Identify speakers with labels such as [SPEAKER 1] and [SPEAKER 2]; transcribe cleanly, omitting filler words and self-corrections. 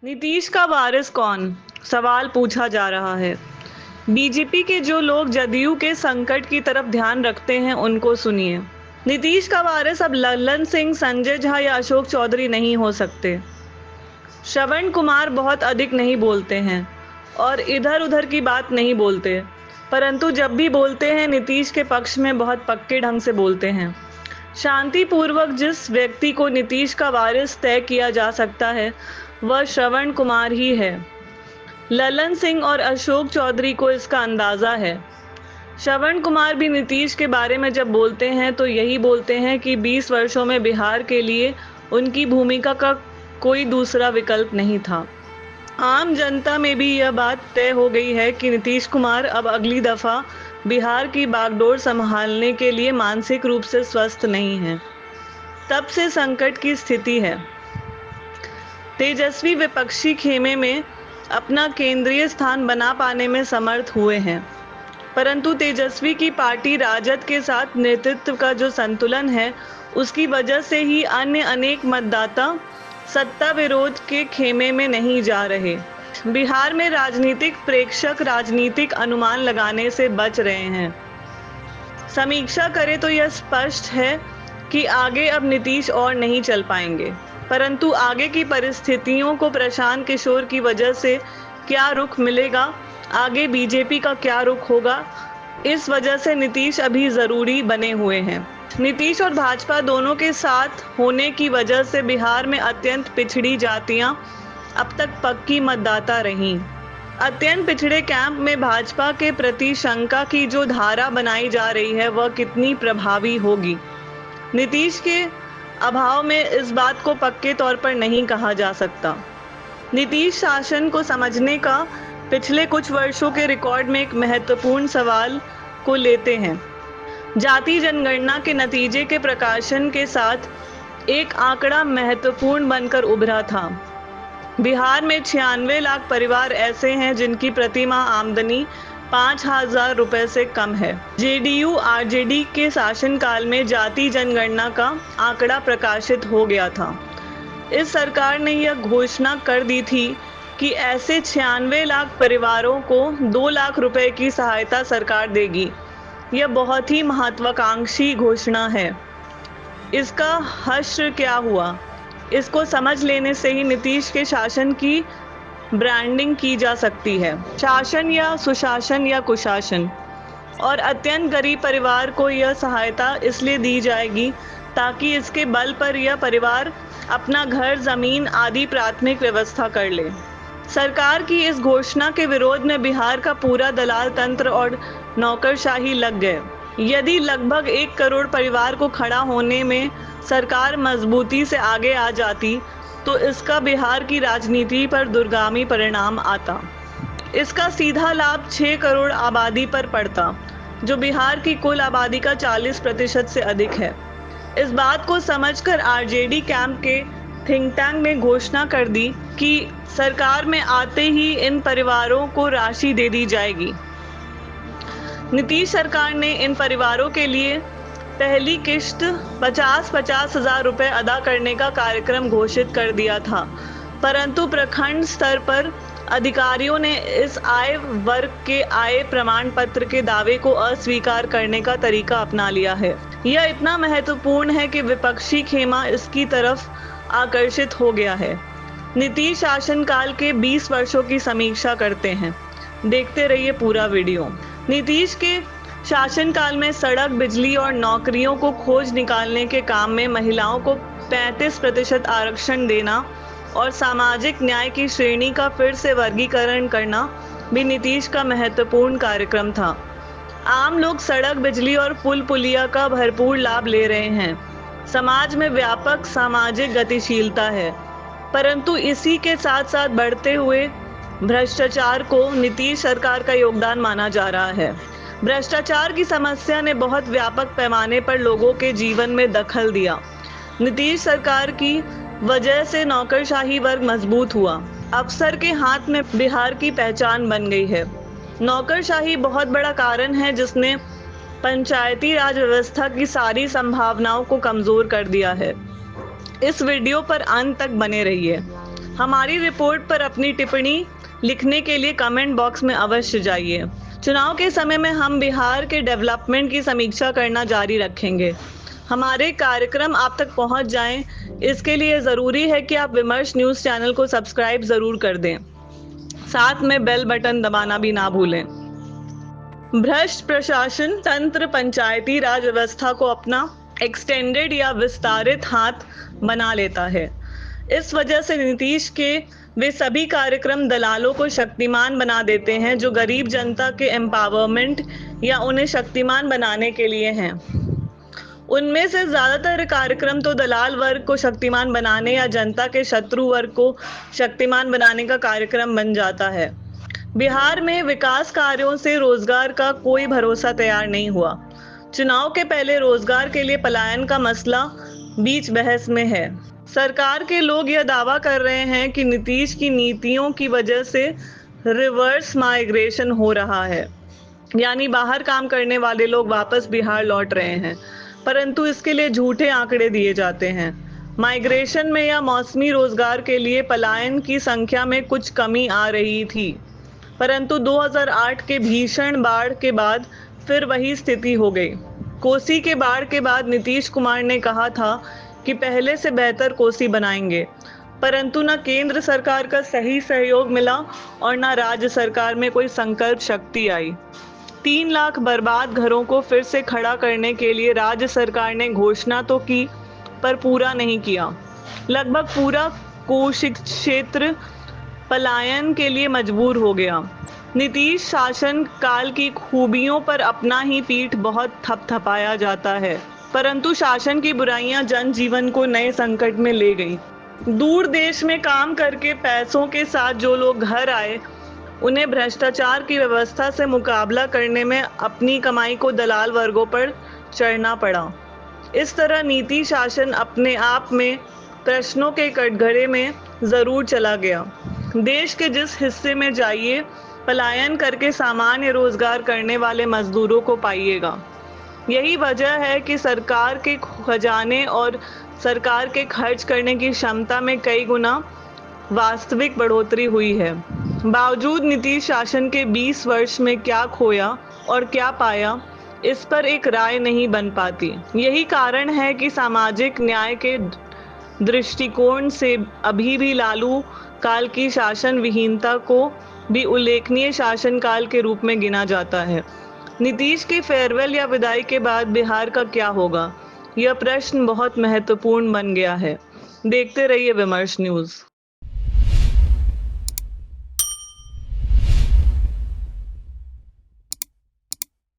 [SPEAKER 1] नीतीश का वारिस कौन? सवाल पूछा जा रहा है। बीजेपी के जो लोग जदयू के संकट की तरफ ध्यान रखते हैं उनको सुनिए। नीतीश का वारिस अब लल्लन सिंह, संजय झा या अशोक चौधरी नहीं हो सकते। श्रवण कुमार बहुत अधिक नहीं बोलते हैं और इधर उधर की बात नहीं बोलते, परंतु जब भी बोलते हैं नीतीश के पक्ष में बहुत पक्के ढंग से बोलते हैं। शांतिपूर्वक जिस व्यक्ति को नीतीश का वारिस तय किया जा सकता है वह श्रवण कुमार ही है। लल्लन सिंह और अशोक चौधरी को इसका अंदाज़ा है। श्रवण कुमार भी नीतीश के बारे में जब बोलते हैं तो यही बोलते हैं कि 20 वर्षों में बिहार के लिए उनकी भूमिका का कोई दूसरा विकल्प नहीं था। आम जनता में भी यह बात तय हो गई है कि नीतीश कुमार अब अगली दफ़ा बिहार की बागडोर संभालने के लिए मानसिक रूप से स्वस्थ नहीं हैं। तब से संकट की स्थिति है। तेजस्वी विपक्षी खेमे में अपना केंद्रीय स्थान बना पाने में समर्थ हुए हैं, परंतु तेजस्वी की पार्टी राजद के साथ नेतृत्व का जो संतुलन है उसकी वजह से ही अन्य अनेक मतदाता सत्ता विरोध के खेमे में नहीं जा रहे। बिहार में राजनीतिक प्रेक्षक राजनीतिक अनुमान लगाने से बच रहे हैं। समीक्षा करें तो यह स्पष्ट है कि आगे अब नीतीश और नहीं चल पाएंगे, परंतु आगे की परिस्थितियों को प्रशांत किशोर की वजह से क्या रुख मिलेगा, आगे बीजेपी का क्या रुख होगा, इस वजह से नीतीश अभी ज़रूरी बने हुए हैं। नीतीश और भाजपा दोनों के साथ होने की वजह से बिहार में अत्यंत पिछड़ी जातियां अब तक पक्की मतदाता रहीं। अत्यंत पिछड़े कैंप में भाजपा के प्रति शंका की जो धारा बनाई जा रही है वह कितनी प्रभावी होगी, नीतीश के अभाव में इस बात को पक्के तौर पर नहीं कहा जा सकता। नीतीश शासन को समझने का पिछले कुछ वर्षों के रिकॉर्ड में एक महत्वपूर्ण सवाल को लेते हैं। जाति जनगणना के नतीजे के प्रकाशन के साथ एक आंकड़ा महत्वपूर्ण बनकर उभरा था। बिहार में 96 लाख परिवार ऐसे हैं जिनकी प्रतिमाह आमदनी 5,000 रुपए से कम है। जेडीयू आरजेडी के शासनकाल में जाति जनगणना का आंकड़ा प्रकाशित हो गया था। इस सरकार ने यह घोषणा कर दी थी कि ऐसे 96 लाख परिवारों को 2 लाख रुपए की सहायता सरकार देगी। यह बहुत ही महत्वाकांक्षी घोषणा है। इसका हश्र क्या हुआ, इसको समझ लेने से ही नीतीश के शासन की ब्रांडिंग की जा सकती है। शासन या सुशासन या कुशासन। और अत्यंत गरीब परिवार को यह सहायता इसलिए दी जाएगी ताकि इसके बल पर यह परिवार अपना घर, जमीन आदि प्राथमिक व्यवस्था कर ले। सरकार की इस घोषणा के विरोध में बिहार का पूरा दलाल तंत्र और नौकरशाही लग गए। यदि लगभग 1 करोड़ परिवार को खड़ा होने में सरकार मजबूती से आगे आ जाती तो इसका बिहार की राजनीति पर दूरगामी परिणाम आता। इसका सीधा लाभ 6 करोड़ आबादी पर पड़ता, जो बिहार की कुल आबादी का 40% से अधिक है। इस बात को समझकर आरजेडी कैंप के थिंक टैंक ने घोषणा कर दी कि सरकार में आते ही इन परिवारों को राशि दे दी जाएगी। नीतीश सरकार ने इन परिवारों के लिए पहली किश्त 50-50 हजार रुपए अदा करने का कार्यक्रम घोषित कर दिया था, परंतु प्रखंड स्तर पर अधिकारियों ने इस आय वर्ग के आय प्रमाण पत्र के दावे को अस्वीकार करने का तरीका अपना लिया है। यह इतना महत्वपूर्ण है कि विपक्षी खेमा इसकी तरफ आकर्षित हो गया है। नीतीश शासनकाल के 20 वर्षों की समीक्षा करते हैं। देखते रहिए पूरा वीडियो। नीतीश के शासनकाल में सड़क, बिजली और नौकरियों को खोज निकालने के काम में महिलाओं को 35% आरक्षण देना और सामाजिक न्याय की श्रेणी का फिर से वर्गीकरण करना भी नीतीश का महत्वपूर्ण कार्यक्रम था। आम लोग सड़क, बिजली और पुल पुलिया का भरपूर लाभ ले रहे हैं। समाज में व्यापक सामाजिक गतिशीलता है, परंतु इसी के साथ साथ बढ़ते हुए भ्रष्टाचार को नीतीश सरकार का योगदान माना जा रहा है। भ्रष्टाचार की समस्या ने बहुत व्यापक पैमाने पर लोगों के जीवन में दखल दिया। नीतीश सरकार की वजह से नौकरशाही वर्ग मजबूत हुआ। अफसर के हाथ में बिहार की पहचान बन गई है। नौकरशाही बहुत बड़ा कारण है जिसने पंचायती राज व्यवस्था की सारी संभावनाओं को कमजोर कर दिया है। इस वीडियो पर अंत तक बने रहिए। हमारी रिपोर्ट पर अपनी टिप्पणी लिखने के लिए कमेंट बॉक्स में अवश्य जाइए। चुनाव के समय में हम बिहार के डेवलपमेंट की समीक्षा करना जारी रखेंगे। हमारे कार्यक्रम आप तक पहुंच जाएं, इसके लिए ज़रूरी है कि आप विमर्श न्यूज़ चैनल को सब्सक्राइब ज़रूर कर दें। साथ में बेल बटन दबाना भी ना भूलें। भ्रष्ट प्रशासन तंत्र पंचायती राज व्यवस्था को अपना एक्सटेंडेड या विस्तारित हाथ बना लेता है। इस वजह से नीतीश के वे सभी कार्यक्रम दलालों को शक्तिमान बना देते हैं जो गरीब जनता के एम्पावरमेंट या उन्हें शक्तिमान बनाने के लिए हैं। उनमें से ज़्यादातर कार्यक्रम तो दलाल वर्ग को शक्तिमान बनाने या जनता के शत्रु वर्ग को शक्तिमान बनाने का कार्यक्रम बन जाता है। बिहार में विकास कार्यों से रोजगार का कोई भरोसा तैयार नहीं हुआ। चुनाव के पहले रोजगार के लिए पलायन का मसला बीच बहस में है। सरकार के लोग यह दावा कर रहे हैं कि नीतीश की नीतियों की वजह से रिवर्स माइग्रेशन हो रहा है, यानी बाहर काम करने वाले लोग वापस बिहार लौट रहे हैं, परंतु इसके लिए झूठे आंकड़े दिए जाते हैं। माइग्रेशन में या मौसमी रोजगार के लिए पलायन की संख्या में कुछ कमी आ रही थी, परंतु 2008 के भीषण बाढ़ के बाद फिर वही स्थिति हो गई। कोसी के बाढ़ के बाद नीतीश कुमार ने कहा था कि पहले से बेहतर कोसी बनाएंगे, परंतु न केंद्र सरकार का सही सहयोग मिला और न राज्य सरकार में कोई संकल्प शक्ति आई। 3 लाख बर्बाद घरों को फिर से खड़ा करने के लिए राज्य सरकार ने घोषणा तो की, पर पूरा नहीं किया। लगभग पूरा कोसी क्षेत्र पलायन के लिए मजबूर हो गया। नीतीश शासन काल की खूबियों पर अपना ही पीठ बहुत थपथपाया जाता है, परंतु शासन की बुराइयां जनजीवन को नए संकट में ले गई। दूर देश में काम करके पैसों के साथ जो लोग घर आए, उन्हें भ्रष्टाचार की व्यवस्था से मुकाबला करने में अपनी कमाई को दलाल वर्गों पर चढ़ना पड़ा। इस तरह नीति शासन अपने आप में प्रश्नों के कटघरे में जरूर चला गया। देश के जिस हिस्से में जाइए, पलायन करके सामान्य रोजगार करने वाले मजदूरों को पाइएगा। यही वजह है कि सरकार के खजाने और सरकार के खर्च करने की क्षमता में कई गुना वास्तविक बढ़ोतरी हुई है। बावजूद नीतीश शासन के 20 वर्ष में क्या खोया और क्या पाया, इस पर एक राय नहीं बन पाती। यही कारण है कि सामाजिक न्याय के दृष्टिकोण से अभी भी लालू काल की शासन विहीनता को भी उल्लेखनीय शासनकाल के रूप में गिना जाता है। नीतीश के फेयरवेल या विदाई के बाद बिहार का क्या होगा, यह प्रश्न बहुत महत्वपूर्ण बन गया है। देखते रहिए विमर्श न्यूज़।